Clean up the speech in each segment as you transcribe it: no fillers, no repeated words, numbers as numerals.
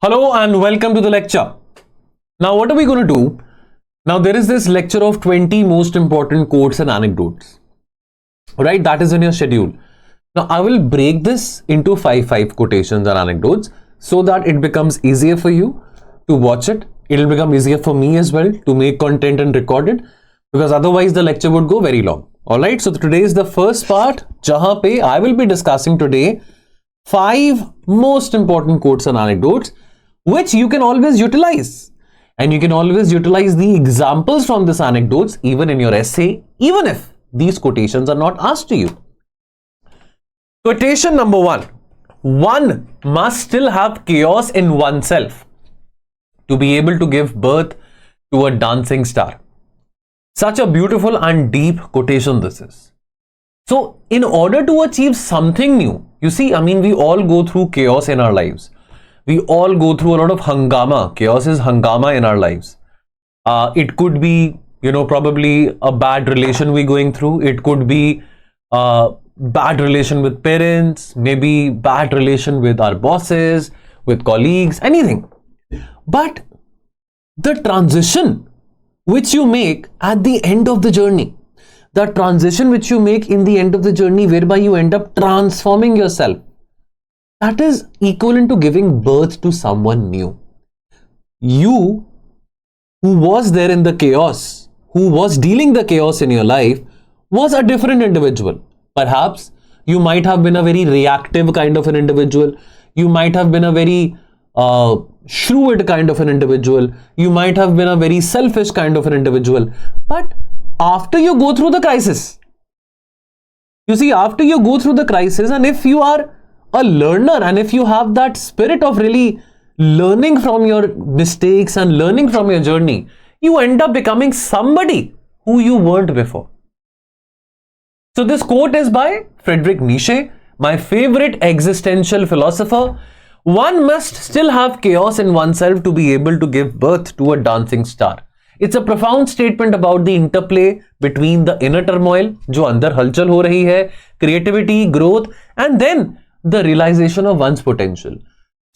Hello and welcome to the lecture. Now what are we going to do? Now there is this lecture of 20 most important quotes and anecdotes. Right, that is in your schedule. Now I will break this into five quotations and anecdotes so that it becomes easier for you to watch it. It will become easier for me as well to make content and record it, because otherwise the lecture would go very long. Alright, so today is the first part, jahan pe I will be discussing today 5 most important quotes and anecdotes which you can always utilize. And you can always utilize the examples from these anecdotes even in your essay, even if these quotations are not asked to you. Quotation number 1. One must still have chaos in oneself to be able to give birth to a dancing star. Such a beautiful and deep quotation this is. So, in order to achieve something new, you see, we all go through chaos in our lives. We all go through a lot of hangama. Chaos is hangama in our lives. It could be, probably a bad relation we're going through. It could be a bad relation with parents, maybe bad relation with our bosses, with colleagues, anything. But the transition which you make at the end of the journey, the transition which you make in the end of the journey whereby you end up transforming yourself, that is equivalent to giving birth to someone new. You, who was there in the chaos, who was dealing the chaos in your life, was a different individual. Perhaps you might have been a very reactive kind of an individual. You might have been a very shrewd kind of an individual. You might have been a very selfish kind of an individual. But after you go through the crisis, you see, after you go through the crisis, and if you are a learner and if you have that spirit of really learning from your mistakes and learning from your journey, you end up becoming somebody who you weren't before. So this quote is by Friedrich Nietzsche, my favorite existential philosopher. One must still have chaos in oneself to be able to give birth to a dancing star. It's a profound statement about the interplay between the inner turmoil, जो अंदर हलचल हो रही है, creativity, growth, and then the realization of one's potential.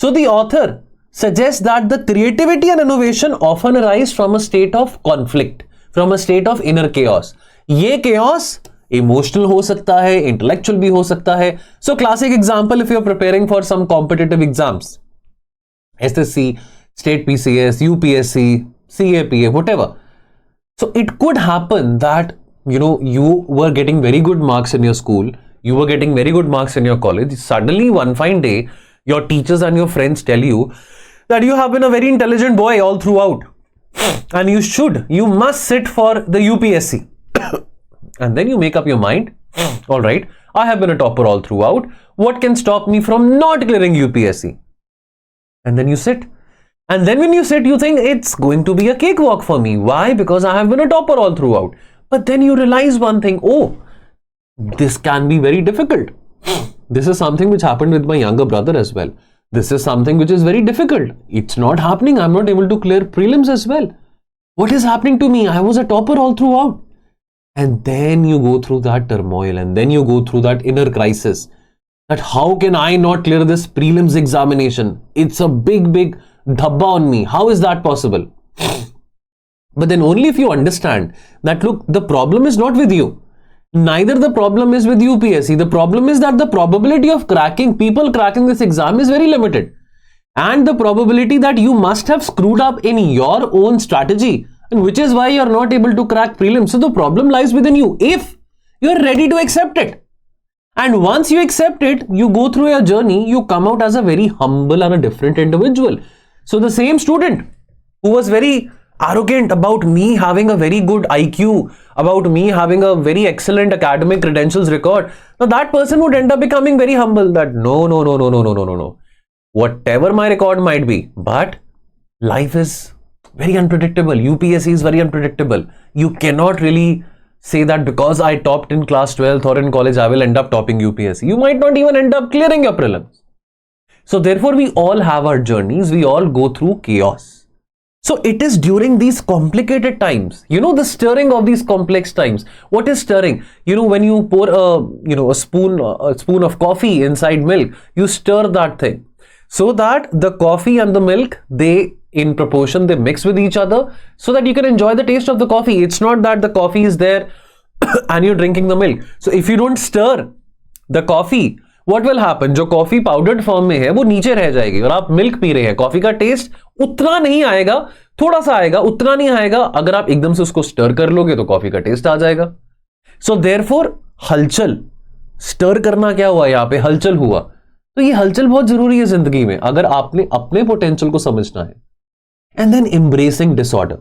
So the author suggests that the creativity and innovation often arise from a state of conflict, from a state of inner chaos. ये chaos emotional हो सकता है, intellectual भी हो सकता है. So classic example, if you're preparing for some competitive exams, SSC, State PCS, UPSC, CAPA, whatever. So it could happen that, you were getting very good marks in your school, you were getting very good marks in your college. Suddenly one fine day, your teachers and your friends tell you that you have been a very intelligent boy all throughout. And you must sit for the UPSC. And then you make up your mind, all right, I have been a topper all throughout. What can stop me from not clearing UPSC? And then you sit. And then when you sit, you think it's going to be a cakewalk for me. Why? Because I have been a topper all throughout. But then you realize one thing, this can be very difficult. This is something which happened with my younger brother as well. This is something which is very difficult. It's not happening. I'm not able to clear prelims as well. What is happening to me? I was a topper all throughout. And then you go through that turmoil and then you go through that inner crisis. That how can I not clear this prelims examination? It's a big dhabba on me. How is that possible? But then only if you understand that, look, the problem is not with you. Neither the problem is with UPSC. The problem is that the probability of people cracking this exam is very limited. And the probability that you must have screwed up in your own strategy, and which is why you're not able to crack prelims. So the problem lies within you if you're ready to accept it. And once you accept it, you go through your journey, you come out as a very humble and a different individual. So the same student who was very arrogant about me having a very good IQ, about me having a very excellent academic credentials record, now that person would end up becoming very humble that no. Whatever my record might be, but life is very unpredictable. UPSC is very unpredictable. You cannot really say that because I topped in class 12th or in college, I will end up topping UPSC. You might not even end up clearing your prelims. So therefore, we all have our journeys. We all go through chaos. So it is during these complicated times, the stirring of these complex times. What is stirring? When you pour a spoon of coffee inside milk, you stir that thing. so that the coffee and the milk, they in proportion, they mix with each other so that you can enjoy the taste of the coffee. It's not that the coffee is there and you're drinking the milk. So if you don't stir the coffee, what will happen? जो coffee powdered form में है वो नीचे रह जाएगी और आप milk P रहे हैं. कॉफी का टेस्ट उतना नहीं आएगा, थोड़ा सा आएगा, उतना नहीं आएगा. अगर आप एकदम से उसको स्टर कर लोगे तो कॉफी का टेस्ट आ जाएगा. सो देयरफॉर हलचल, स्टर करना क्या हुआ, यहां पे हलचल हुआ. तो ये हलचल बहुत जरूरी है जिंदगी में अगर आपने अपने पोटेंशियल को समझना है. And then embracing disorder.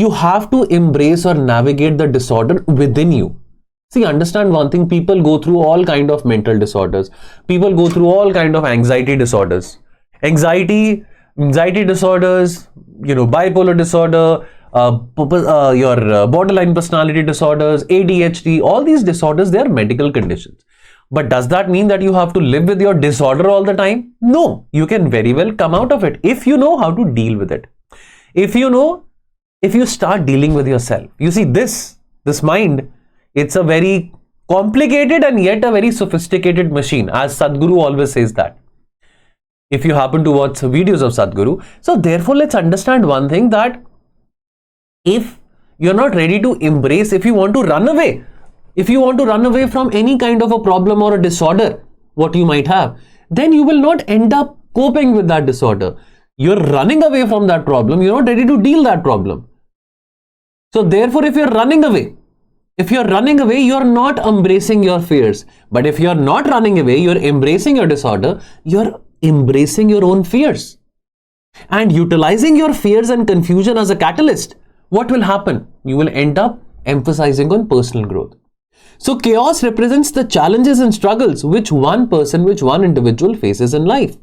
You have to embrace or navigate the disorder within you. See, understand one thing, people go through all kind of mental disorders. People go through all kind of anxiety disorders. Anxiety disorders, bipolar disorder, your borderline personality disorders, ADHD, all these disorders, they are medical conditions. But does that mean that you have to live with your disorder all the time? No, you can very well come out of it if you know how to deal with it. If you start dealing with yourself. You see, this mind, it's a very complicated and yet a very sophisticated machine, as Sadhguru always says that. If you happen to watch videos of Sadhguru. So therefore, let's understand one thing, that if you're not ready to embrace, if you want to run away from any kind of a problem or a disorder, what you might have, then you will not end up coping with that disorder. You're running away from that problem. You're not ready to deal that problem. So therefore, if you're running away, you're not embracing your fears. But if you're not running away, you're embracing your disorder, you're embracing your own fears. And utilizing your fears and confusion as a catalyst, what will happen? You will end up emphasizing on personal growth. So chaos represents the challenges and struggles which one individual faces in life.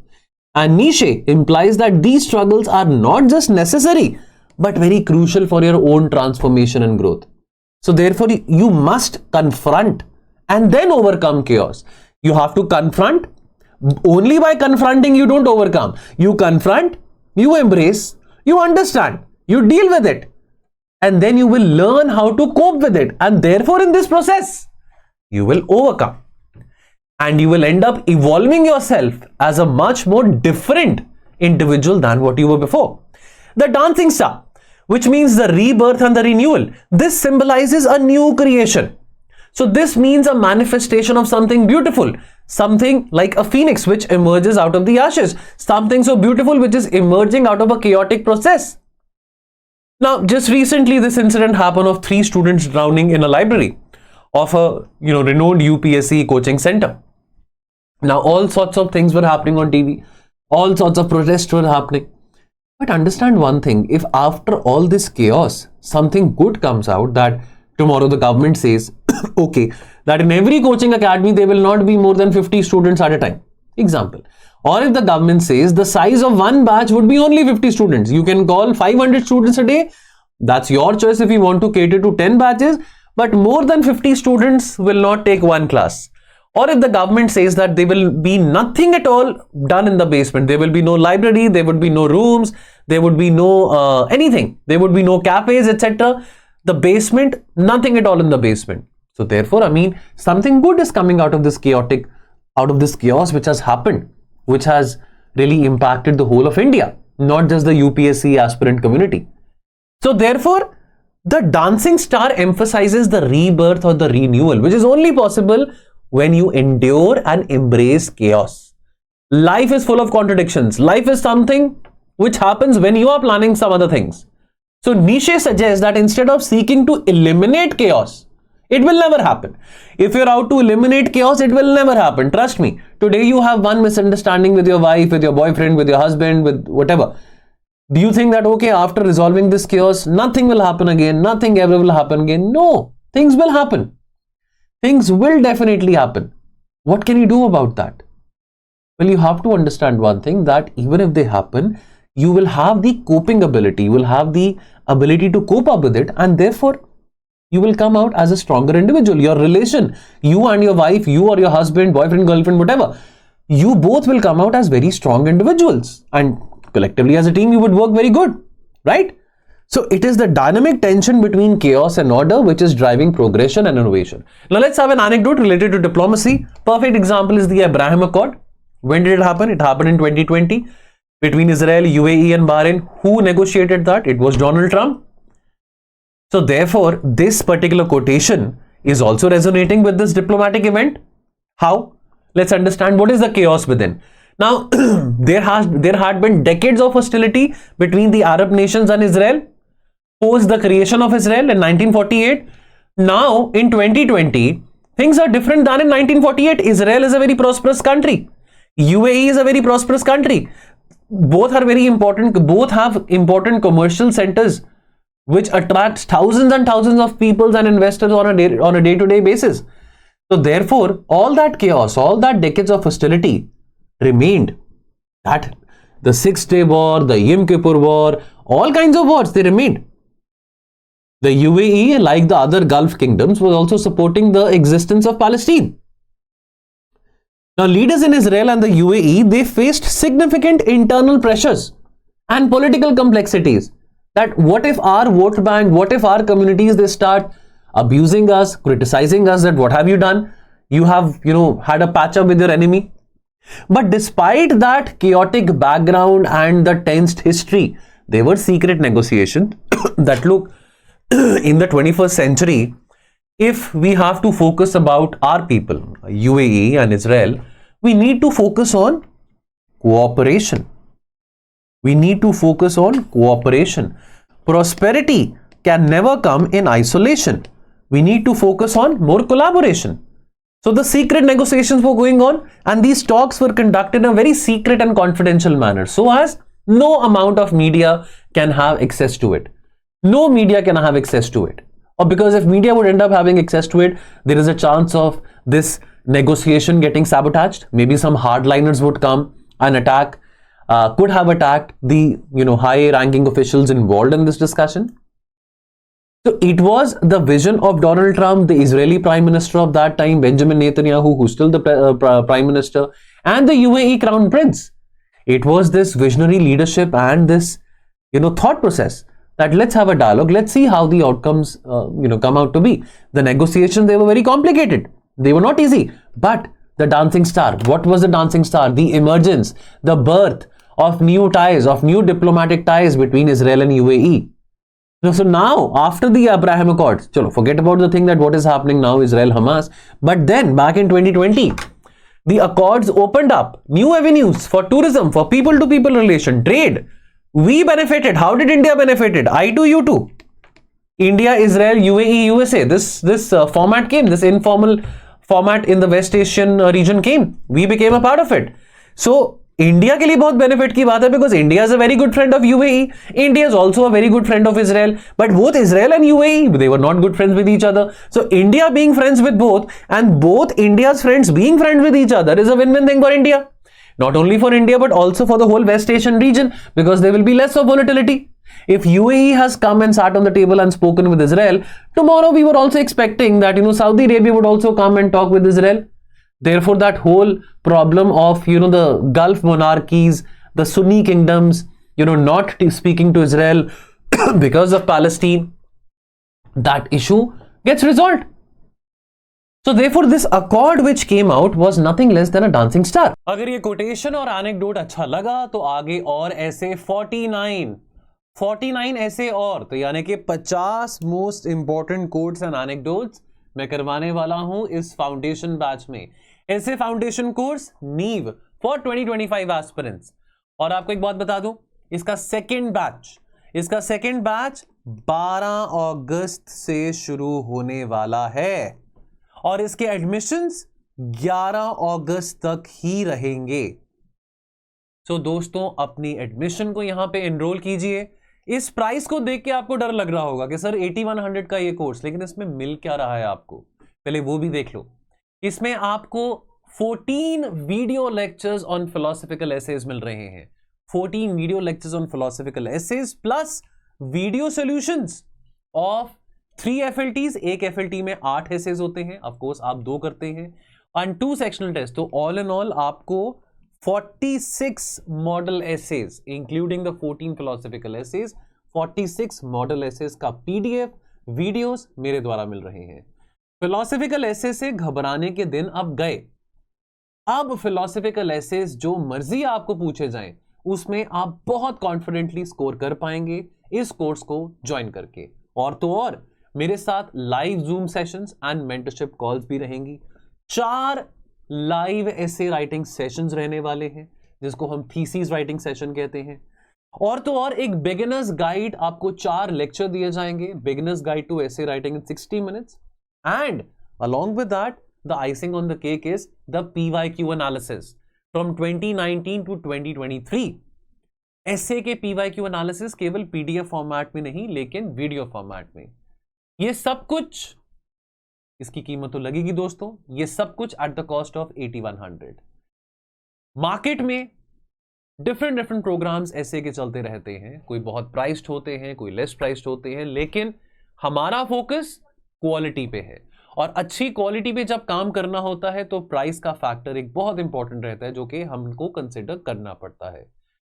And Nietzsche implies that these struggles are not just necessary, but very crucial for your own transformation and growth. So therefore, you must confront and then overcome chaos. You have to confront. Only by confronting, you don't overcome. You confront, you embrace, you understand, you deal with it. And then you will learn how to cope with it. And therefore, in this process, you will overcome. And you will end up evolving yourself as a much more different individual than what you were before. The dancing star, which means the rebirth and the renewal. This symbolizes a new creation. So this means a manifestation of something beautiful, something like a phoenix which emerges out of the ashes, something so beautiful which is emerging out of a chaotic process. Now, just recently, this incident happened of 3 students drowning in a library of a renowned UPSC coaching center. Now, all sorts of things were happening on TV. All sorts of protests were happening. But understand one thing, if after all this chaos, something good comes out, that tomorrow the government says, okay, that in every coaching academy, there will not be more than 50 students at a time. Example. Or if the government says the size of one batch would be only 50 students, you can call 500 students a day. That's your choice if you want to cater to 10 batches, but more than 50 students will not take one class. Or if the government says that there will be nothing at all done in the basement, there will be no library, there would be no rooms, there would be no anything, there would be no cafes, etc. The basement, nothing at all in the basement. So therefore, something good is coming out of this chaos which has happened, which has really impacted the whole of India, not just the UPSC aspirant community. So therefore, the dancing star emphasizes the rebirth or the renewal, which is only possible when you endure and embrace chaos. Life is full of contradictions. Life is something which happens when you are planning some other things. So Nietzsche suggests that instead of seeking to eliminate chaos, it will never happen. If you're out to eliminate chaos, it will never happen. Trust me. Today you have one misunderstanding with your wife, with your boyfriend, with your husband, with whatever. Do you think that, okay, after resolving this chaos, nothing will happen again, nothing ever will happen again? No, things will happen. Things will definitely happen. What can you do about that? Well, you have to understand one thing, that even if they happen, you will have the coping ability, you will have the ability to cope up with it, and therefore you will come out as a stronger individual. Your relation, you and your wife, you or your husband, boyfriend, girlfriend, whatever, you both will come out as very strong individuals, and collectively as a team you would work very good, right? So it is the dynamic tension between chaos and order which is driving progression and innovation. Now let's have an anecdote related to diplomacy. Perfect example is the Abraham Accord. When did it happen? It happened in 2020 between Israel, UAE and Bahrain. Who negotiated that? It was Donald Trump. So therefore, this particular quotation is also resonating with this diplomatic event. How? Let's understand what is the chaos within. Now, there had been decades of hostility between the Arab nations and Israel post the creation of Israel in 1948. Now, in 2020, things are different than in 1948. Israel is a very prosperous country. UAE is a very prosperous country. Both are very important. Both have important commercial centers which attracts thousands and thousands of people and investors on a day-to-day basis. So therefore, all that chaos, all that decades of hostility remained. That the 6-Day War, the Yom Kippur War, all kinds of wars, they remained. The UAE, like the other Gulf kingdoms, was also supporting the existence of Palestine. Now, leaders in Israel and the UAE, they faced significant internal pressures and political complexities. That what if our vote bank, what if our communities, they start abusing us, criticizing us, that what have you done? You have, had a patch up with your enemy. But despite that chaotic background and the tensed history, there were secret negotiations that look, in the 21st century, if we have to focus about our people, UAE and Israel, we need to focus on cooperation. We need to focus on cooperation. Prosperity can never come in isolation. We need to focus on more collaboration. So the secret negotiations were going on, and these talks were conducted in a very secret and confidential manner, so as no amount of media can have access to it. No media can have access to it. Or because if media would end up having access to it, there is a chance of this negotiation getting sabotaged. Maybe some hardliners would come and attack, could have attacked the high-ranking officials involved in this discussion. So it was the vision of Donald Trump, the Israeli Prime Minister of that time, Benjamin Netanyahu, who's still the Prime Minister, and the UAE Crown Prince. It was this visionary leadership and this, thought process that let's have a dialogue, let's see how the outcomes, come out to be. The negotiations, they were very complicated. They were not easy. But the dancing star, what was the dancing star? The emergence, the birth of new ties, of new diplomatic ties between Israel and UAE. So now, after the Abraham Accords, forget about the thing that what is happening now, Israel, Hamas. But then, back in 2020, the Accords opened up new avenues for tourism, for people-to-people relation, trade. We benefited. How did India benefited? I too, you too. India, Israel, UAE, USA. This format came, this informal format in the West Asian region came. We became a part of it. So, India के लिए बहुत benefit की बात है, because India is a very good friend of UAE. India is also a very good friend of Israel. But both Israel and UAE, they were not good friends with each other. So India being friends with both, and both India's friends being friends with each other, is a win-win thing for India. Not only for India, but also for the whole West Asian region, because there will be less of volatility. If UAE has come and sat on the table and spoken with Israel, tomorrow we were also expecting that Saudi Arabia would also come and talk with Israel. Therefore, that whole problem of, the Gulf monarchies, the Sunni kingdoms, not speaking to Israel because of Palestine, that issue gets resolved. So therefore, this accord which came out was nothing less than a dancing star. अगर ये quotation और anecdote अच्छा लगा, तो आगे और ऐसे 49 ऐसे और, तो यानी कि 50 most important quotes and anecdotes मैं करवाने वाला हूं इस फाउंडेशन बैच में. ऐसे फाउंडेशन कोर्स नीव फॉर 2025 एस्पिरेंट्स. और आपको एक बात बता दूं, इसका सेकंड बैच 12 अगस्त से शुरू होने वाला है, और इसके एडमिशंस 11 अगस्त तक ही रहेंगे. सो दोस्तों, अपनी एडमिशन को यहां पे एनरोल कीजिए. इस प्राइस को देख के आपको डर लग रहा होगा कि सर 8100 का ये कोर्स, लेकिन इसमें मिल क्या रहा है आपको, पहले वो भी देख लो. इसमें आपको 14 video lectures on philosophical essays मिल रहे हैं. 14 video lectures on philosophical essays plus video solutions of 3 FLTs. एक FLT में 8 एसेज होते हैं, ऑफ कोर्स आप 2 करते हैं, एंड 2 सेक्शनल टेस्ट. तो ऑल इन ऑल आपको 46 model essays including the 14 philosophical essays, 46 model essays का PDF वीडियोस मेरे द्वारा मिल रहे हैं. फिलोसॉफिकल एसे से घबराने के दिन अब गए. अब फिलोसफिकल एसेस जो मर्जी आपको पूछे जाएं, उसमें आप बहुत कॉन्फिडेंटली स्कोर कर पाएंगे इस कोर्स को ज्वाइन करके। और तो और मेरे साथ live zoom sessions and mentorship calls भी रहेंगी। 4 लाइव एसे राइटिंग सेशंस रहने वाले हैं, जिसको हम थीसिस राइटिंग सेशन कहते हैं। और तो और एक बिगिनर्स गाइड, आपको 4 लेक्चर दिए जाएंगे, beginners guide to essay writing in 60 minutes. And along with that, the icing on the cake is the PYQ analysis from 2019 to 2023। ऐसे के PYQ analysis केवल PDF फॉर्मेट में नहीं, लेकिन वीडियो फॉर्मेट में। ये सब कुछ, इसकी कीमत तो लगेगी दोस्तों, ये सब कुछ at the cost of 8100। Market में डिफरेंट प्रोग्राम्स ऐसे के चलते रहते हैं, कोई बहुत प्राइस्ड होते हैं, कोई लेस प्राइस्ड होते हैं, लेकिन हमारा फोकस क्वालिटी पे है। और अच्छी क्वालिटी पे जब काम करना होता है तो प्राइस का फैक्टर एक बहुत इंपॉर्टेंट रहता है, जो कि हमको कंसिडर करना पड़ता है।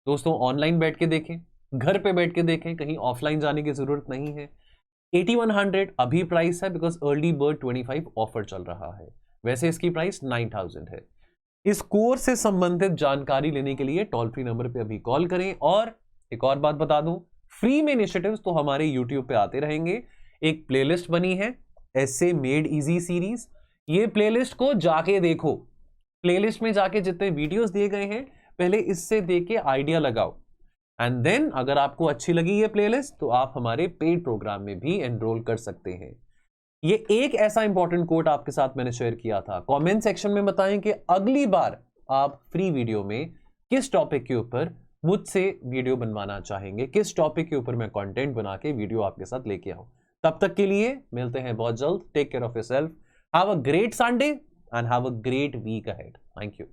दोस्तों, ऑनलाइन बैठ के देखें, घर पे बैठ के देखें, कहीं ऑफलाइन जाने की जरूरत नहीं है। 8100 अभी प्राइस है बिकॉज अर्ली बर्ड 25 ऑफर चल रहा है, वैसे इसकी प्राइस 9000 है। इस कोर्स से संबंधित जानकारी लेने के लिए टोल फ्री नंबर पे अभी कॉल करें। और एक और बात बता दूं, फ्री में इनिशिएटिव्स तो हमारे यूट्यूब पे आते रहेंगे। एक प्लेलिस्ट बनी है ऐसे मेड इजी सीरीज, ये प्लेलिस्ट को जाके देखो। प्लेलिस्ट में जाके जितने वीडियोस दिए गए हैं, पहले इससे देख के आइडिया लगाओ, एंड देन अगर आपको अच्छी लगी ये प्लेलिस्ट तो आप हमारे पेड प्रोग्राम में भी एनरोल कर सकते हैं। ये एक ऐसा इंपॉर्टेंट कोट आपके साथ मैंने शेयर किया था। कमेंट सेक्शन में बताएं कि अगली बार आप फ्री वीडियो में किस टॉपिक के ऊपर मुझसे वीडियो बनवाना चाहेंगे, किस टॉपिक के ऊपर मैं कंटेंट बना के वीडियो आपके साथ लेके आऊं। तब तक के लिए मिलते हैं बहुत जल्द। Take care of yourself, have a great Sunday and have a great week ahead. Thank you.